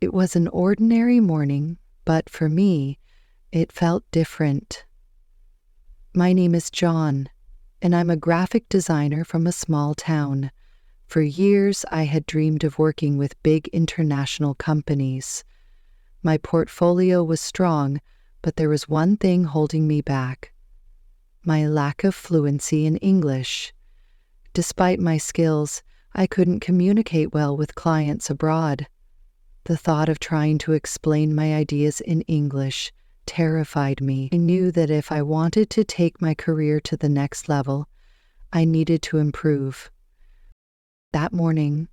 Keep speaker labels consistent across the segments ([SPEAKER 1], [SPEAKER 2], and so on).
[SPEAKER 1] It was an ordinary morning, but for me, it felt different. My name is John, and I'm a graphic designer from a small town. For years, I had dreamed of working with big international companies. My portfolio was strong, but there was one thing holding me back: my lack of fluency in English. Despite my skills, I couldn't communicate well with clients abroad. The thought of trying to explain my ideas in English terrified me. I knew that if I wanted to take my career to the next level, I needed to improve. That morning,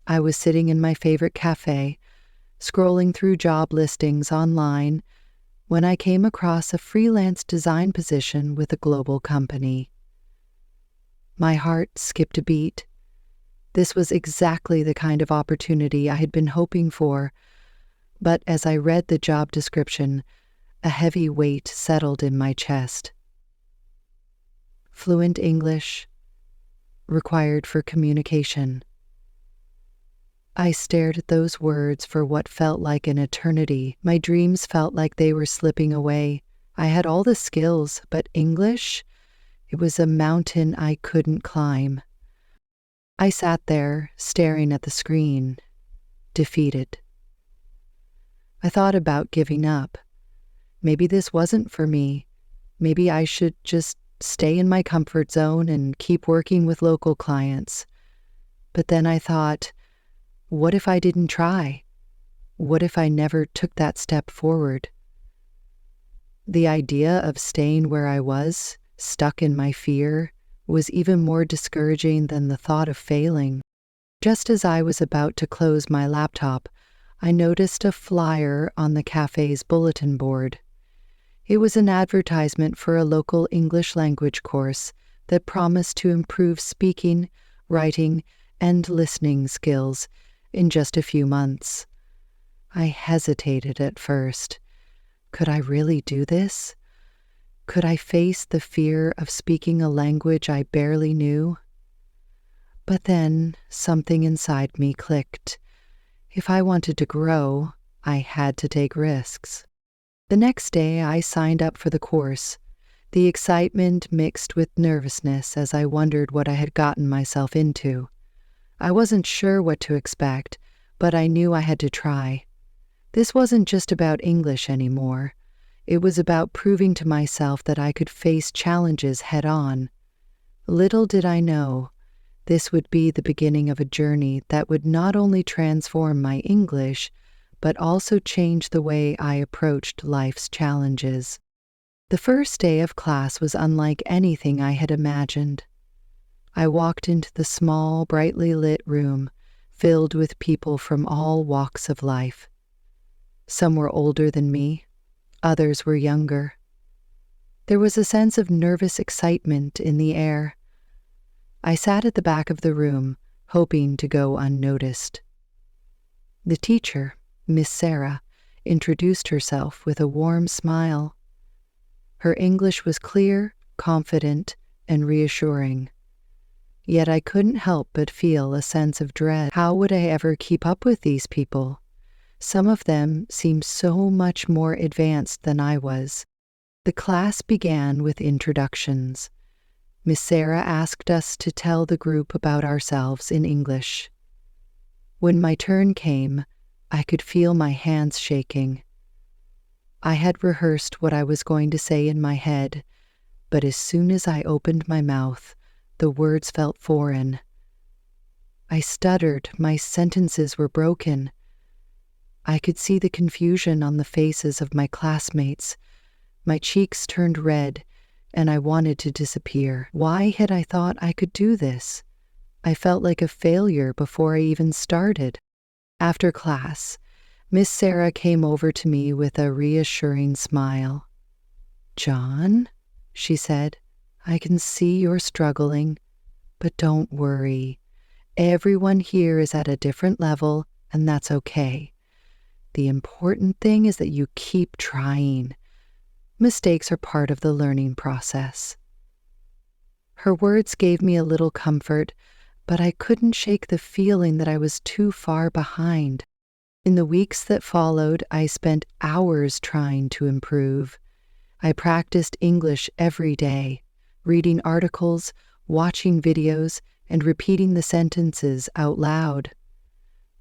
[SPEAKER 1] I was sitting in my favorite cafe, scrolling through job listings online, when I came across a freelance design position with a global company. My heart skipped a beat. This was exactly the kind of opportunity I had been hoping for, but as I read the job description, a heavy weight settled in my chest. Fluent English, required for communication. I stared at those words for what felt like an eternity. My dreams felt like they were slipping away. I had all the skills, but English? It was a mountain I couldn't climb. I sat there, staring at the screen, defeated. I thought about giving up. Maybe this wasn't for me. Maybe I should just stay in my comfort zone and keep working with local clients. But then I thought, what if I didn't try? What if I never took that step forward? The idea of staying where I was, stuck in my fear, was even more discouraging than the thought of failing. Just as I was about to close my laptop, I noticed a flyer on the cafe's bulletin board. It was an advertisement for a local English language course that promised to improve speaking, writing, and listening skills in just a few months. I hesitated at first. Could I really do this? Could I face the fear of speaking a language I barely knew? But then something inside me clicked. If I wanted to grow, I had to take risks. The next day, I signed up for the course, the excitement mixed with nervousness as I wondered what I had gotten myself into. I wasn't sure what to expect, but I knew I had to try. This wasn't just about English anymore. It was about proving to myself that I could face challenges head-on. Little did I know, this would be the beginning of a journey that would not only transform my English, but also change the way I approached life's challenges. The first day of class was unlike anything I had imagined. I walked into the small, brightly lit room, filled with people from all walks of life. Some were older than me, others were younger. There was a sense of nervous excitement in the air. I sat at the back of the room, hoping to go unnoticed. The teacher, Miss Sarah, introduced herself with a warm smile. Her English was clear, confident, and reassuring. Yet I couldn't help but feel a sense of dread. How would I ever keep up with these people? Some of them seemed so much more advanced than I was. The class began with introductions. Miss Sarah asked us to tell the group about ourselves in English. When my turn came, I could feel my hands shaking. I had rehearsed what I was going to say in my head, but as soon as I opened my mouth, the words felt foreign. I stuttered, my sentences were broken. I could see the confusion on the faces of my classmates. My cheeks turned red, and I wanted to disappear. Why had I thought I could do this? I felt like a failure before I even started. After class, Miss Sarah came over to me with a reassuring smile. "John," she said, "I can see you're struggling, but don't worry. Everyone here is at a different level, and that's okay. The important thing is that you keep trying. Mistakes are part of the learning process." Her words gave me a little comfort, but I couldn't shake the feeling that I was too far behind. In the weeks that followed, I spent hours trying to improve. I practiced English every day, reading articles, watching videos, and repeating the sentences out loud.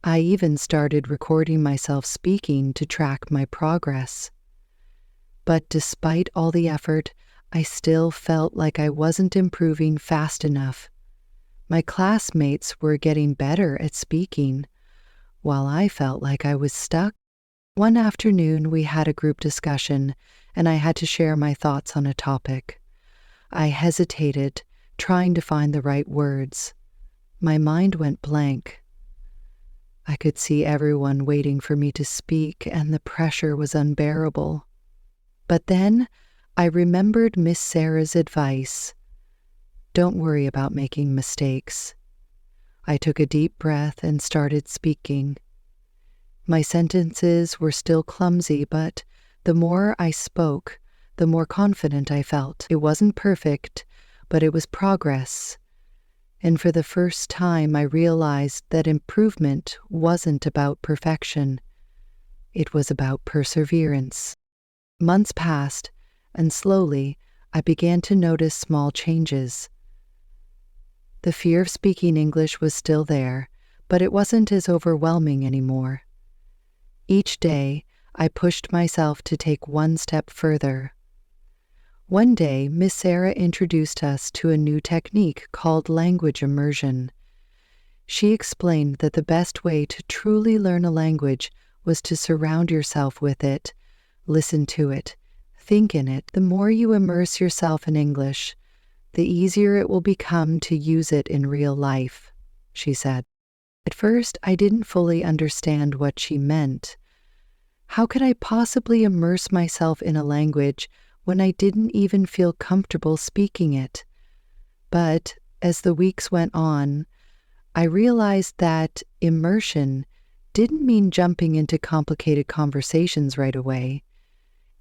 [SPEAKER 1] I even started recording myself speaking to track my progress. But despite all the effort, I still felt like I wasn't improving fast enough. My classmates were getting better at speaking, while I felt like I was stuck. One afternoon, we had a group discussion, and I had to share my thoughts on a topic. I hesitated, trying to find the right words. My mind went blank. I could see everyone waiting for me to speak, and the pressure was unbearable. But then I remembered Miss Sarah's advice. Don't worry about making mistakes. I took a deep breath and started speaking. My sentences were still clumsy, but the more I spoke, the more confident I felt. It wasn't perfect, but it was progress. And for the first time, I realized that improvement wasn't about perfection. It was about perseverance. Months passed, and slowly, I began to notice small changes. The fear of speaking English was still there, but it wasn't as overwhelming anymore. Each day, I pushed myself to take one step further. One day, Miss Sarah introduced us to a new technique called language immersion. She explained that the best way to truly learn a language was to surround yourself with it, listen to it, think in it. The more you immerse yourself in English, the easier it will become to use it in real life, she said. At first, I didn't fully understand what she meant. How could I possibly immerse myself in a language when I didn't even feel comfortable speaking it? But as the weeks went on, I realized that immersion didn't mean jumping into complicated conversations right away.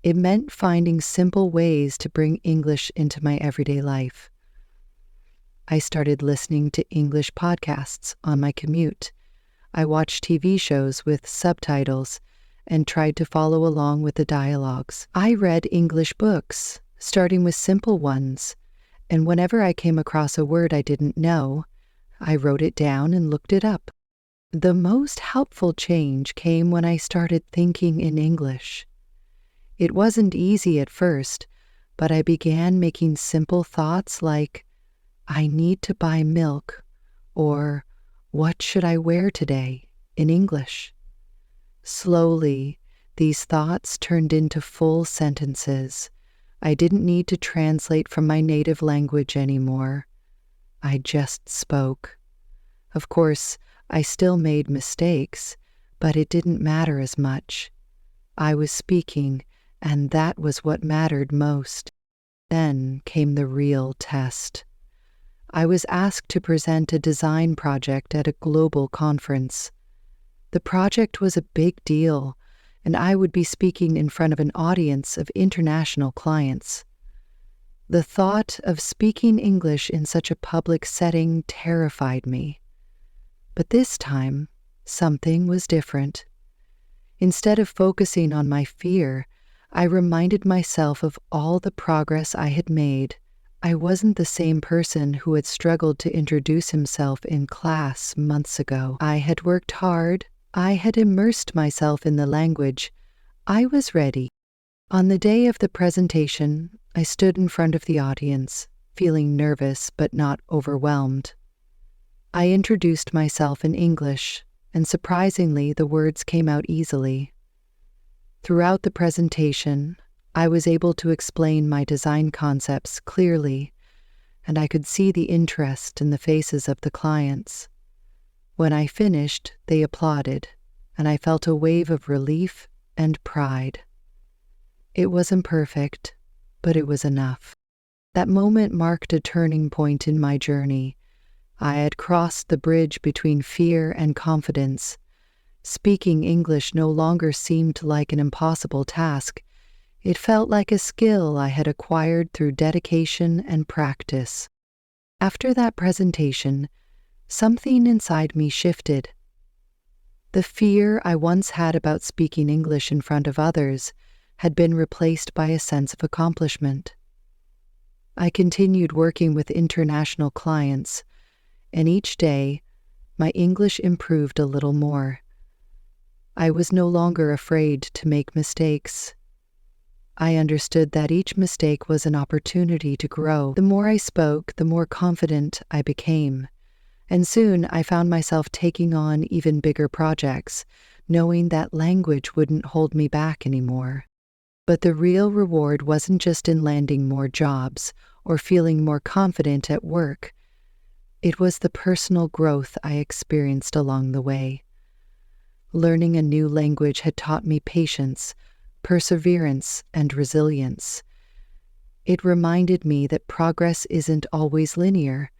[SPEAKER 1] It meant finding simple ways to bring English into my everyday life. I started listening to English podcasts on my commute. I watched TV shows with subtitles and tried to follow along with the dialogues. I read English books, starting with simple ones, and whenever I came across a word I didn't know, I wrote it down and looked it up. The most helpful change came when I started thinking in English. It wasn't easy at first, but I began making simple thoughts like, I need to buy milk, or what should I wear today, in English. Slowly, these thoughts turned into full sentences. I didn't need to translate from my native language anymore. I just spoke. Of course, I still made mistakes, but it didn't matter as much. I was speaking, and that was what mattered most. Then came the real test. I was asked to present a design project at a global conference. The project was a big deal, and I would be speaking in front of an audience of international clients. The thought of speaking English in such a public setting terrified me. But this time, something was different. Instead of focusing on my fear, I reminded myself of all the progress I had made. I wasn't the same person who had struggled to introduce himself in class months ago. I had worked hard. I had immersed myself in the language. I was ready. On the day of the presentation, I stood in front of the audience, feeling nervous but not overwhelmed. I introduced myself in English, and surprisingly, the words came out easily. Throughout the presentation, I was able to explain my design concepts clearly, and I could see the interest in the faces of the clients. When I finished, they applauded, and I felt a wave of relief and pride. It wasn't perfect, but it was enough. That moment marked a turning point in my journey. I had crossed the bridge between fear and confidence. Speaking English no longer seemed like an impossible task. It felt like a skill I had acquired through dedication and practice. After that presentation, something inside me shifted. The fear I once had about speaking English in front of others had been replaced by a sense of accomplishment. I continued working with international clients, and each day, my English improved a little more. I was no longer afraid to make mistakes. I understood that each mistake was an opportunity to grow. The more I spoke, the more confident I became. And soon I found myself taking on even bigger projects, knowing that language wouldn't hold me back anymore. But the real reward wasn't just in landing more jobs or feeling more confident at work. It was the personal growth I experienced along the way. Learning a new language had taught me patience, perseverance, and resilience. It reminded me that progress isn't always linear.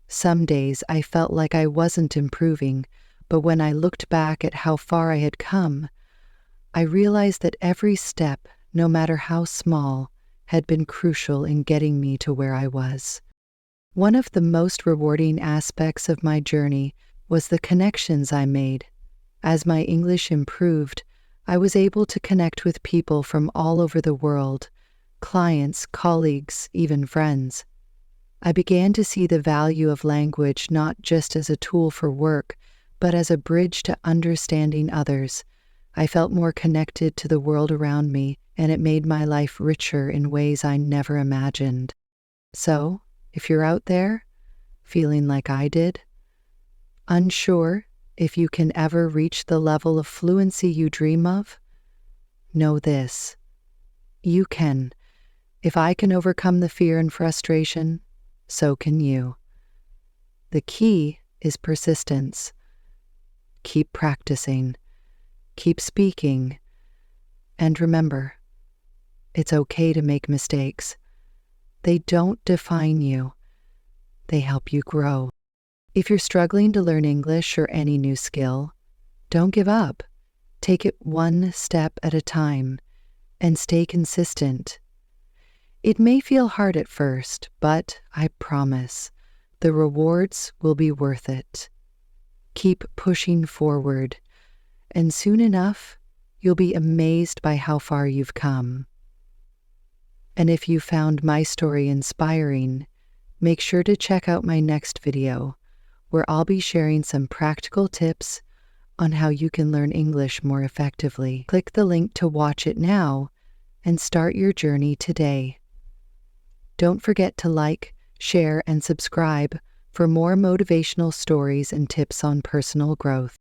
[SPEAKER 1] Some days I felt like I wasn't improving, but when I looked back at how far I had come, I realized that every step, no matter how small, had been crucial in getting me to where I was. One of the most rewarding aspects of my journey was the connections I made. As my English improved, I was able to connect with people from all over the world, clients, colleagues, even friends. I began to see the value of language not just as a tool for work, but as a bridge to understanding others. I felt more connected to the world around me, and it made my life richer in ways I never imagined. So, if you're out there, feeling like I did, unsure if you can ever reach the level of fluency you dream of, know this: you can. If I can overcome the fear and frustration, so can you. The key is persistence. Keep practicing. Keep speaking. And remember, it's okay to make mistakes. They don't define you. They help you grow. If you're struggling to learn English or any new skill, don't give up. Take it one step at a time and stay consistent. It may feel hard at first, but I promise the rewards will be worth it. Keep pushing forward, and soon enough, you'll be amazed by how far you've come. And if you found my story inspiring, make sure to check out my next video, where I'll be sharing some practical tips on how you can learn English more effectively. Click the link to watch it now and start your journey today. Don't forget to like, share, and subscribe for more motivational stories and tips on personal growth.